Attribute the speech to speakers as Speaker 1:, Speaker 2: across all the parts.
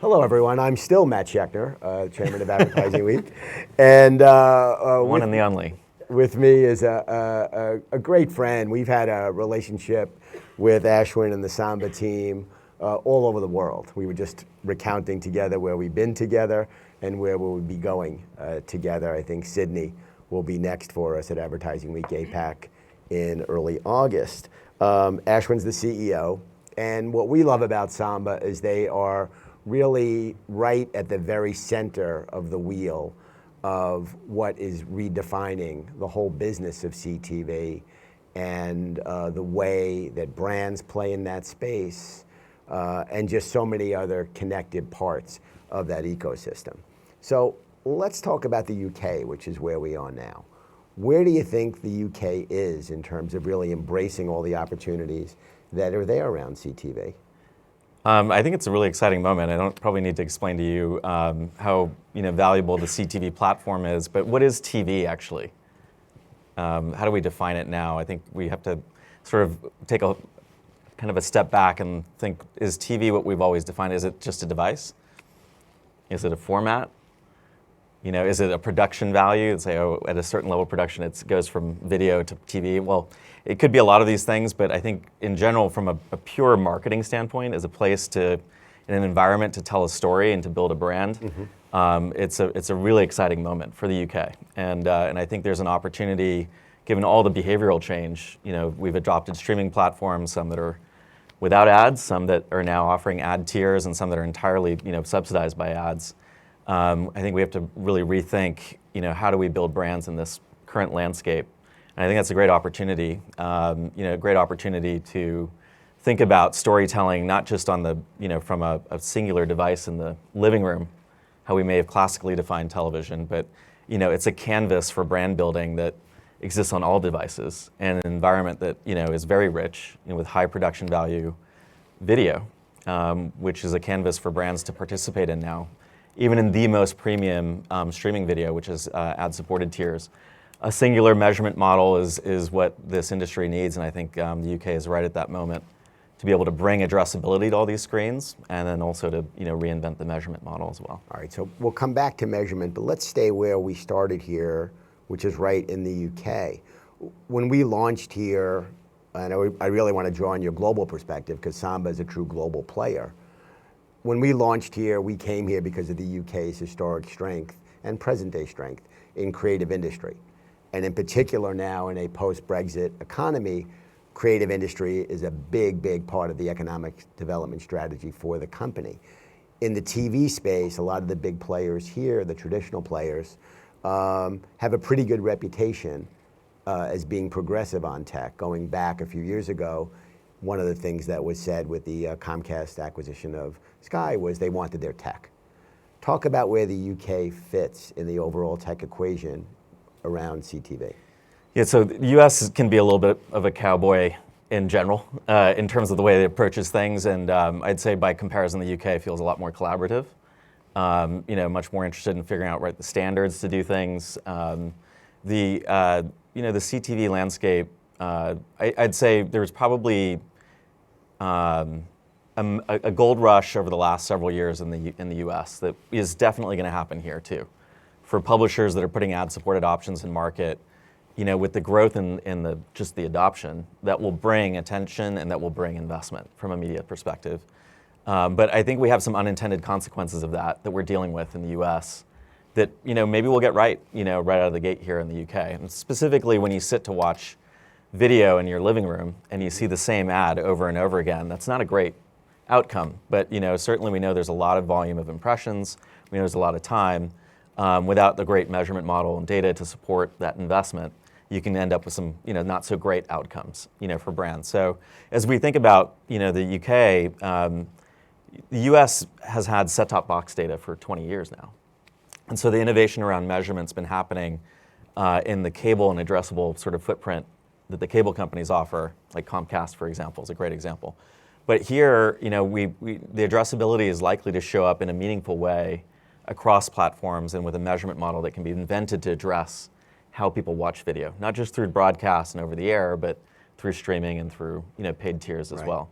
Speaker 1: Hello, everyone. I'm still Matt Schechtner, chairman of Advertising Week, and
Speaker 2: one and the only.
Speaker 1: With me is a great friend. We've had a relationship with Ashwin and the Samba team all over the world. We were just recounting together where we've been together and where we'll be going together. I think Sydney will be next for us at Advertising Week APAC in early August. Ashwin's the CEO, and what we love about Samba is they are really right at the very center of the wheel of what is redefining the whole business of CTV and the way that brands play in that space and just so many other connected parts of that ecosystem. So let's talk about the UK, which is where we are now. Where do you think the UK is in terms of really embracing all the opportunities that are there around CTV?
Speaker 2: I think it's a really exciting moment. I don't probably need to explain to you how valuable the CTV platform is, but what is TV actually? How do we define it now? I think we have to sort of take a kind of a step back and think, is TV what we've always defined? Is it just a device? Is it a format? Is it a production value? Say, at a certain level of production, it goes from video to TV. Well, it could be a lot of these things, but I think in general, from a pure marketing standpoint, as a place in an environment to tell a story and to build a brand, it's a really exciting moment for the UK. And I think there's an opportunity, given all the behavioral change. We've adopted streaming platforms, some that are without ads, some that are now offering ad tiers, and some that are entirely subsidized by ads. I think we have to really rethink, how do we build brands in this current landscape? And I think that's a great opportunity, a great opportunity to think about storytelling, not just on the, from a singular device in the living room, how we may have classically defined television, but, it's a canvas for brand building that exists on all devices and an environment that, is very rich, with high production value video, which is a canvas for brands to participate in now. Even in the most premium streaming video, which is ad-supported tiers. A singular measurement model is what this industry needs, and I think the UK is right at that moment to be able to bring addressability to all these screens, and then also to reinvent the measurement model as well.
Speaker 1: All right, so we'll come back to measurement, but let's stay where we started here, which is right in the UK. When we launched here, and I really want to draw on your global perspective, because Samba is a true global player. When we launched here, we came here because of the UK's historic strength and present-day strength in creative industry. And in particular now in a post-Brexit economy, creative industry is a big, big part of the economic development strategy for the company. In the TV space, a lot of the big players here, the traditional players, have a pretty good reputation as being progressive on tech. Going back a few years ago, one of the things that was said with the Comcast acquisition of Sky was they wanted their tech. Talk about where the UK fits in the overall tech equation around CTV.
Speaker 2: Yeah, so the US can be a little bit of a cowboy in general, in terms of the way it approaches things, and I'd say by comparison, the UK feels a lot more collaborative. Much more interested in figuring out the standards to do things. The CTV landscape, I'd say there's probably a gold rush over the last several years in the US that is definitely going to happen here too. For publishers that are putting ad-supported options in market, with the growth in just the adoption, that will bring attention and that will bring investment from a media perspective. But I think we have some unintended consequences of that we're dealing with in the US that maybe we'll get right out of the gate here in the UK. And specifically when you sit to watch video in your living room and you see the same ad over and over again, that's not a great outcome. But certainly we know there's a lot of volume of impressions. We know there's a lot of time. Without the great measurement model and data to support that investment, you can end up with some not so great outcomes for brands. So as we think about the UK, the US has had set-top box data for 20 years now. And so the innovation around measurement's been happening in the cable and addressable sort of footprint that the cable companies offer, like Comcast, for example, is a great example. But here, the addressability is likely to show up in a meaningful way across platforms and with a measurement model that can be invented to address how people watch video, not just through broadcast and over the air, but through streaming and through paid tiers as well.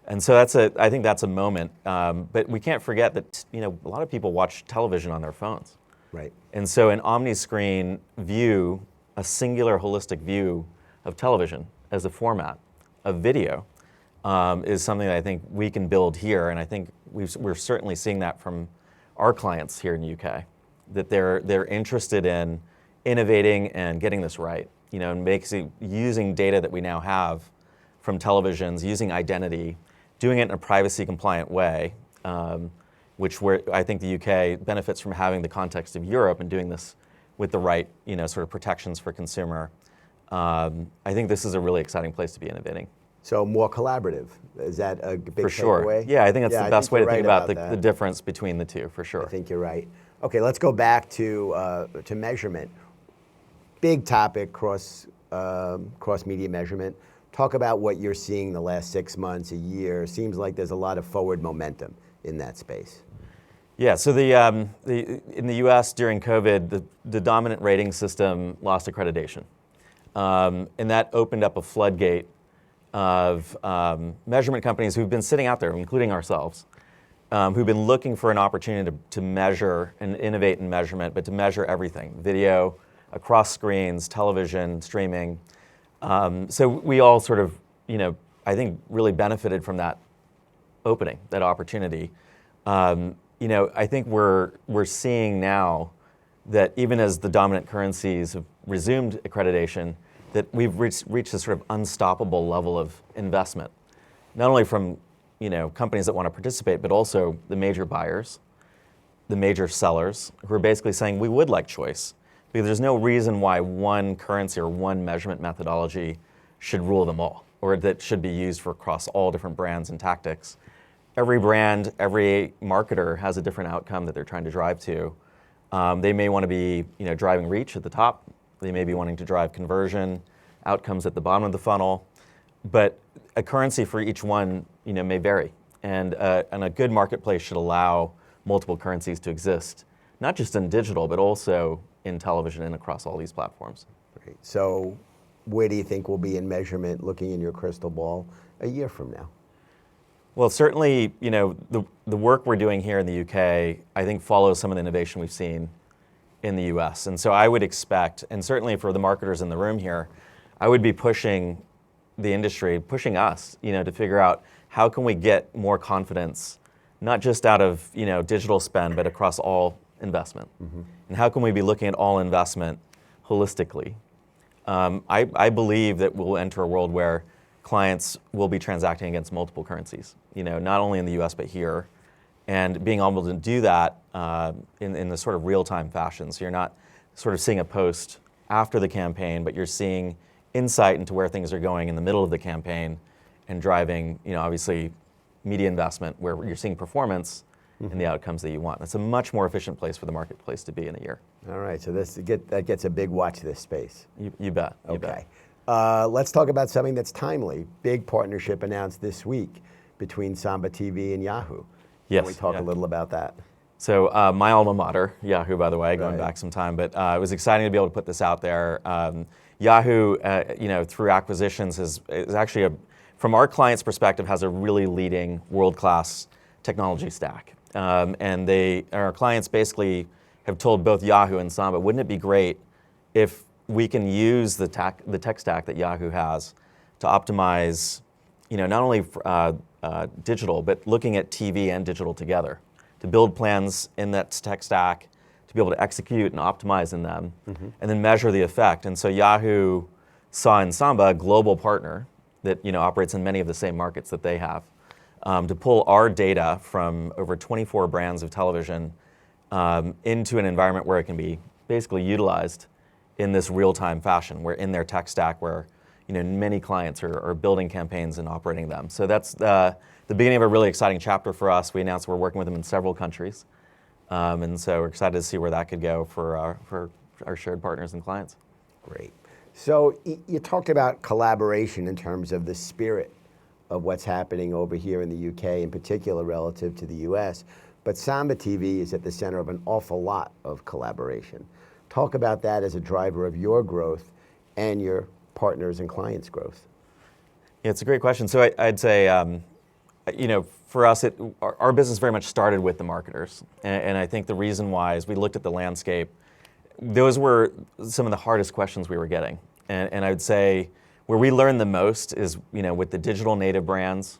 Speaker 2: And so I think that's a moment. But we can't forget that a lot of people watch television on their phones.
Speaker 1: Right.
Speaker 2: And so an omni-screen view, a singular holistic view of television as a format of video is something that I think we can build here. And I think we're certainly seeing that from our clients here in the UK, that they're interested in innovating and getting this right, and using data that we now have from televisions, using identity, doing it in a privacy compliant way, which I think the UK benefits from having the context of Europe and doing this with the right, sort of protections for consumer. I think this is a really exciting place to be innovating.
Speaker 1: So more collaborative, is that a big
Speaker 2: For sure.
Speaker 1: takeaway?
Speaker 2: Yeah, I think that's the best way to think about
Speaker 1: that.
Speaker 2: the difference between the two, for sure.
Speaker 1: I think you're right. Okay, let's go back to measurement. Big topic, cross media measurement. Talk about what you're seeing the last 6 months, a year. Seems like there's a lot of forward momentum in that space.
Speaker 2: Yeah, so in the US during COVID, the dominant rating system lost accreditation. And that opened up a floodgate of measurement companies who've been sitting out there, including ourselves, who've been looking for an opportunity to measure and innovate in measurement, but to measure everything, video, across screens, television, streaming. So we all sort of, I think really benefited from that opening, that opportunity. I think we're seeing now that even as the dominant currencies have resumed accreditation, that we've reached a sort of unstoppable level of investment, not only from companies that want to participate, but also the major buyers, the major sellers, who are basically saying we would like choice, because there's no reason why one currency or one measurement methodology should rule them all, or that should be used for across all different brands and tactics. Every brand, every marketer has a different outcome that they're trying to drive to. They may want to be driving reach at the top. They may be wanting to drive conversion, outcomes at the bottom of the funnel. But a currency for each one may vary. And a good marketplace should allow multiple currencies to exist, not just in digital, but also in television and across all these platforms.
Speaker 1: Great. So where do you think we'll be in measurement, looking in your crystal ball, a year from now?
Speaker 2: Well, certainly, the work we're doing here in the UK, I think follows some of the innovation we've seen in the US. And so I would expect, and certainly for the marketers in the room here, I would be pushing the industry, pushing us, to figure out how can we get more confidence, not just out of, digital spend, but across all investment. Mm-hmm. And how can we be looking at all investment holistically? I believe that we'll enter a world where clients will be transacting against multiple currencies, not only in the US, but here. And being able to do that in the sort of real-time fashion. So you're not sort of seeing a post after the campaign, but you're seeing insight into where things are going in the middle of the campaign and driving, obviously, media investment where you're seeing performance and the outcomes that you want. That's a much more efficient place for the marketplace to be in a year.
Speaker 1: All right, so that gets a big watch this space.
Speaker 2: You bet.
Speaker 1: Okay. Let's talk about something that's timely. Big partnership announced this week between Samba TV and Yahoo.
Speaker 2: Yes.
Speaker 1: Can we talk a little about that?
Speaker 2: So my alma mater, Yahoo, by the way, going back some time, but it was exciting to be able to put this out there. Yahoo, through acquisitions, is actually, from our client's perspective, has a really leading world-class technology stack. And our clients basically have told both Yahoo and Samba, wouldn't it be great if we can use the tech stack that Yahoo has to optimize, not only digital, but looking at TV and digital together, to build plans in that tech stack, to be able to execute and optimize in them, and then measure the effect. And so Yahoo saw in Samba a global partner that operates in many of the same markets that they have, to pull our data from over 24 brands of television into an environment where it can be basically utilized in this real-time fashion, where in their tech stack, where many clients are building campaigns and operating them. So that's the beginning of a really exciting chapter for us. We announced we're working with them in several countries, and so we're excited to see where that could go for our shared partners and clients.
Speaker 1: Great. So you talked about collaboration in terms of the spirit of what's happening over here in the UK, in particular relative to the US, but Samba TV is at the center of an awful lot of collaboration. Talk about that as a driver of your growth and your partners and clients' growth.
Speaker 2: Yeah, it's a great question. So I'd say for us, our business very much started with the marketers. And I think the reason why is we looked at the landscape. Those were some of the hardest questions we were getting. And I would say where we learned the most is, with the digital native brands,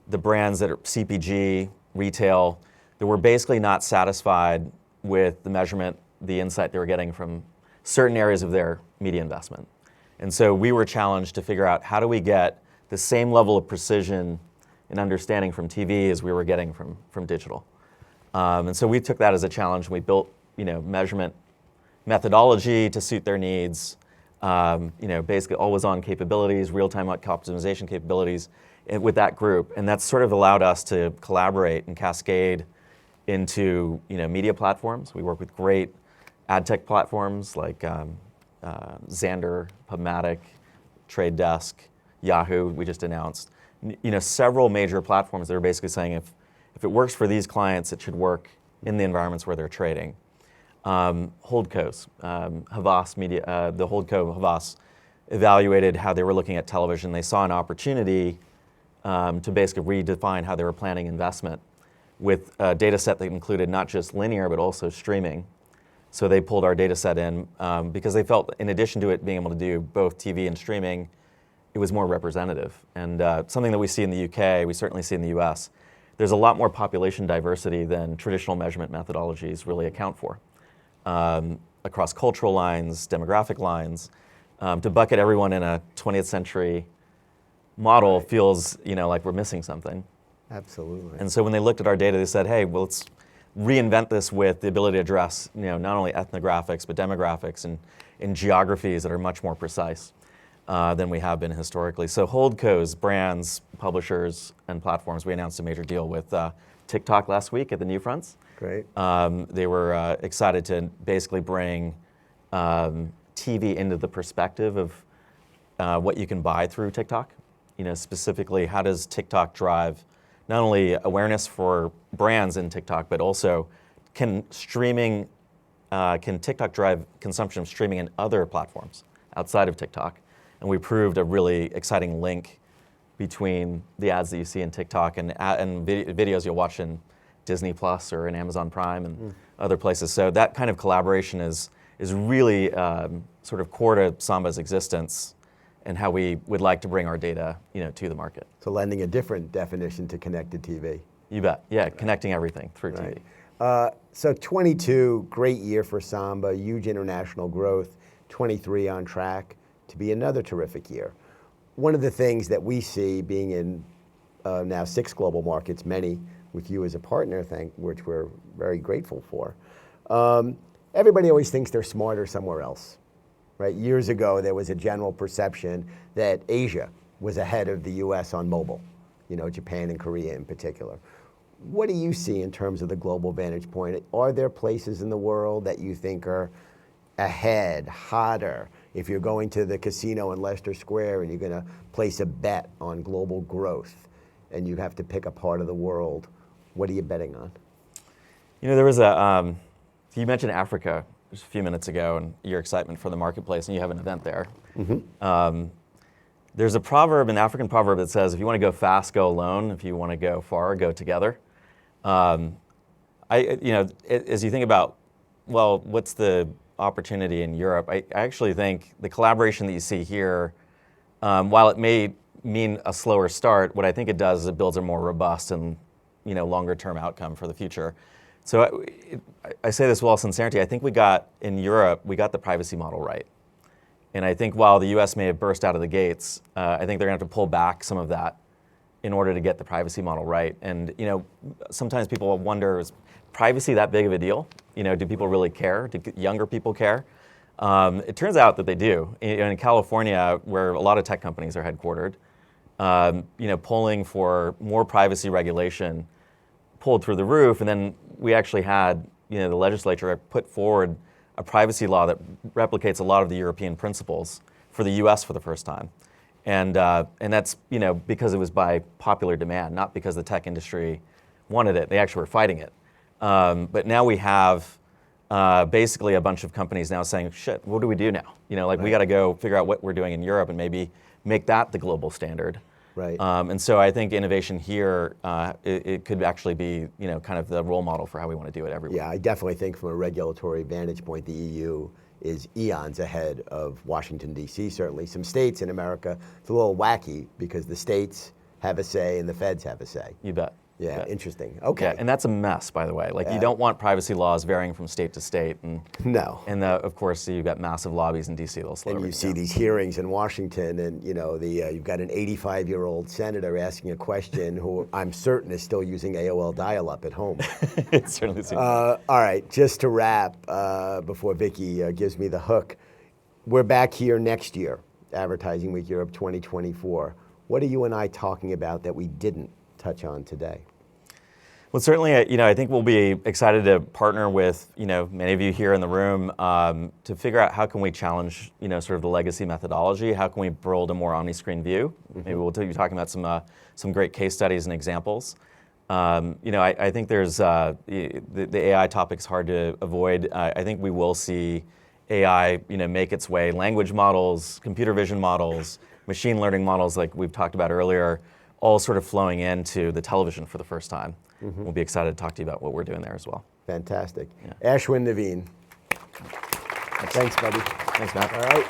Speaker 2: the brands that are CPG, retail, that were basically not satisfied with the measurement, the insight they were getting from certain areas of their media investment. And so we were challenged to figure out how do we get the same level of precision and understanding from TV as we were getting from digital. And so we took that as a challenge, and we built measurement methodology to suit their needs, basically always-on capabilities, real-time optimization capabilities with that group. And that's sort of allowed us to collaborate and cascade into media platforms. We work with great ad tech platforms like Xandr, PubMatic, Trade Desk, Yahoo, we just announced. Several major platforms that are basically saying if it works for these clients, it should work in the environments where they're trading. Holdcos, Havas Media, the Holdco Havas evaluated how they were looking at television. They saw an opportunity to basically redefine how they were planning investment with a data set that included not just linear, but also streaming. So they pulled our data set in because they felt, in addition to it being able to do both TV and streaming, it was more representative. And something that we see in the UK, we certainly see in the US, there's a lot more population diversity than traditional measurement methodologies really account for. Across cultural lines, demographic lines, to bucket everyone in a 20th century model feels like we're missing something.
Speaker 1: Absolutely.
Speaker 2: And so when they looked at our data, they said, hey, well, let's reinvent this with the ability to address not only ethnographics, but demographics and geographies that are much more precise than we have been historically. So holdcos, brands, publishers, and platforms, we announced a major deal with TikTok last week at the New Fronts.
Speaker 1: Great.
Speaker 2: They were excited to basically bring TV into the perspective of what you can buy through TikTok. Specifically, how does TikTok drive not only awareness for brands in TikTok, but also can TikTok drive consumption of streaming in other platforms outside of TikTok? And we proved a really exciting link between the ads that you see in TikTok and videos you'll watch in Disney Plus or in Amazon Prime and other places. So that kind of collaboration is really sort of core to Samba's existence and how we would like to bring our data to the market.
Speaker 1: So lending a different definition to connected TV.
Speaker 2: You bet. Yeah, connecting everything through TV.
Speaker 1: So 22, great year for Samba, huge international growth, 23 on track to be another terrific year. One of the things that we see being in now 6 global markets, many with you as a partner, which we're very grateful for. Everybody always thinks they're smarter somewhere else, right? Years ago, there was a general perception that Asia was ahead of the US on mobile, Japan and Korea in particular. What do you see in terms of the global vantage point? Are there places in the world that you think are ahead, hotter? If you're going to the casino in Leicester Square and you're going to place a bet on global growth and you have to pick a part of the world, what are you betting on?
Speaker 2: There was you mentioned Africa just a few minutes ago and your excitement for the marketplace, and you have an event there. There's a proverb, an African proverb that says, if you want to go fast, go alone. If you want to go far, go together. As you think about, well, what's the opportunity in Europe, I actually think the collaboration that you see here, while it may mean a slower start, what I think it does is it builds a more robust and longer term outcome for the future. So I say this with all sincerity, I think in Europe, we got the privacy model right. And I think while the US may have burst out of the gates, I think they're gonna have to pull back some of that in order to get the privacy model right. And sometimes people wonder, is privacy that big of a deal? Do people really care? Do younger people care? It turns out that they do. In California, where a lot of tech companies are headquartered, polling for more privacy regulation pulled through the roof, and then we actually had the legislature put forward a privacy law that replicates a lot of the European principles for the US for the first time. And that's because it was by popular demand, not because the tech industry wanted it. They actually were fighting it. But now we have basically a bunch of companies now saying, shit, what do we do now? We got to go figure out what we're doing in Europe and maybe make that the global standard.
Speaker 1: Right.
Speaker 2: And so I think innovation here, it could actually be, kind of the role model for how we want to do it everywhere.
Speaker 1: Yeah, I definitely think from a regulatory vantage point, the EU is eons ahead of Washington, D.C., certainly. Some states in America, it's a little wacky because the states have a say and the feds have a say.
Speaker 2: You bet.
Speaker 1: Yeah,
Speaker 2: You bet.
Speaker 1: interesting. Okay.
Speaker 2: Yeah, and that's a mess, by the way. Like, you don't want privacy laws varying from state to state. And
Speaker 1: No.
Speaker 2: And of course, you've got massive lobbies in D.C. that'll slow
Speaker 1: And you
Speaker 2: everything
Speaker 1: see
Speaker 2: down.
Speaker 1: these hearings in Washington, and you've got an 85-year-old senator asking a question who I'm certain is still using AOL dial-up at home.
Speaker 2: It certainly seems.
Speaker 1: All right, just to wrap, before Vicki gives me the hook, we're back here next year, Advertising Week Europe 2024. What are you and I talking about that we didn't touch on today?
Speaker 2: Well, certainly, I think we'll be excited to partner with, many of you here in the room to figure out how can we challenge, sort of the legacy methodology. How can we build a more omni-screen view? Maybe we'll be talking about some great case studies and examples. I think there's the AI topic's hard to avoid. I think we will see AI, make its way. Language models, computer vision models, machine learning models, like we've talked about earlier, all sort of flowing into the television for the first time. We'll be excited to talk to you about what we're doing there as well.
Speaker 1: Fantastic. Yeah. Ashwin, Navin. Thanks, buddy.
Speaker 2: Thanks, Matt.
Speaker 1: All right.